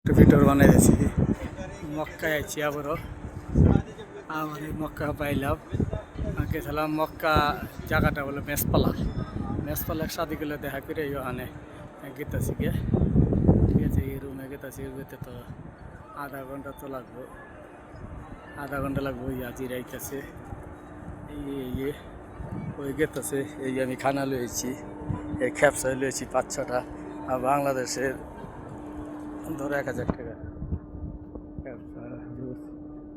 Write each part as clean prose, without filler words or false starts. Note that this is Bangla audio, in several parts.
ভিডিও বানাইছি মক্কায় আছি আবারও আমার মক্কা পাইলাম গেছিলাম মক্কা জায়গাটা বলে মেসপালা সাদি গেলে দেখা করে ওখানে গেতাছি গে ঠিক আছে এই রুমে গেতাছি গেতে তো আধা ঘন্টা লাগবো আজি রাইতেছে এই ওই গেতেছে এই আমি খানা লয়েছি এই খ্যাপসা লয়েছি 5-6টা আর বাংলাদেশের ধরো 1000 টাকা জুস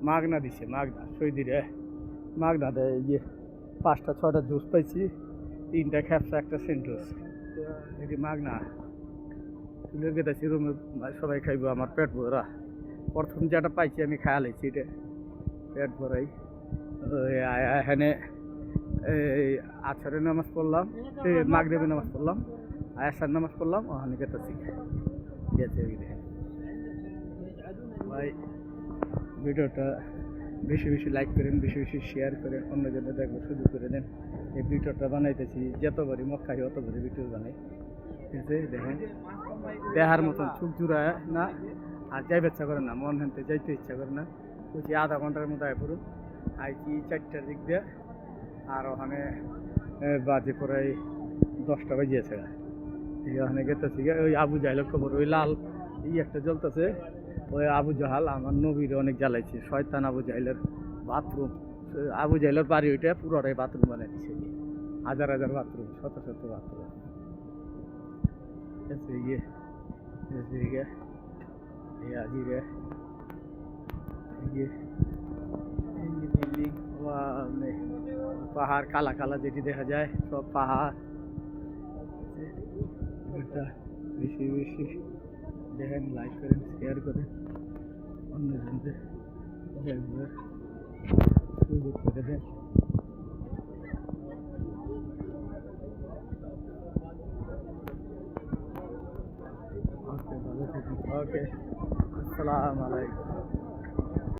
মাগনা দিছে মাগনা সৈদিরে মাগনা দেয় ইয়ে 5টা-6টা জুস পাইছি 3টা খ্যাপসা একটা সেন্টোস এটি মাগনা তুলে গেছি রুমে সবাই খাইব আমার পেট ভরা প্রথম যেটা পাইছি আমি খায়া লাইছি এটা পেট ভরাই এখানে এই আছরের নামাজ পড়লাম মাগরিবের নামাজ পড়লাম আয়াসার নামাজ পড়লাম ওখানে গেতেছি গেছে ভাই ভিডিওটা বেশি বেশি লাইক করেন বেশি বেশি শেয়ার করেন অন্যজনের দেখবো সুযোগ করে দেন এই ভিডিওটা বানাইতেছি যতবারই মক্কাই অতবারই ভিডিও বানাই ঠিক আছে দেখেন দেহার মতন চুপ জুড়ায় না আর যাইতে ইচ্ছা করে না মন হানতে যাইতে ইচ্ছা করে না বলছি আধা ঘন্টার মতো আয় পড়ুন আইছি 4টার দিক দিয়ে আর ওখানে বাজে প্রায় 10টা বাজিয়েছে ওখানে গেতেছি ওই আবু জাহেলের খবর ওই লাল একটা জ্বলতেছে ওই আবু জাহাল আমার নবীর অনেক জ্বালাইছে শয়তান আবু জাহেলের বাথরুম আবু জাহেলের বাড়ি ওইটা পুরোটাই বাথরুম বানাই দিচ্ছে হাজার হাজার বাথরুম শত শত বাথরুম পাহাড় কালা কালা যেটি দেখা যায় সব পাহাড় বেশি বেশি দেখেন লাইক করেন শেয়ার করেন অন্যজনদের দেখবার সুযোগ করে দেন ওকে ভালো থাকুন ওকে আসসালামু আলাইকুম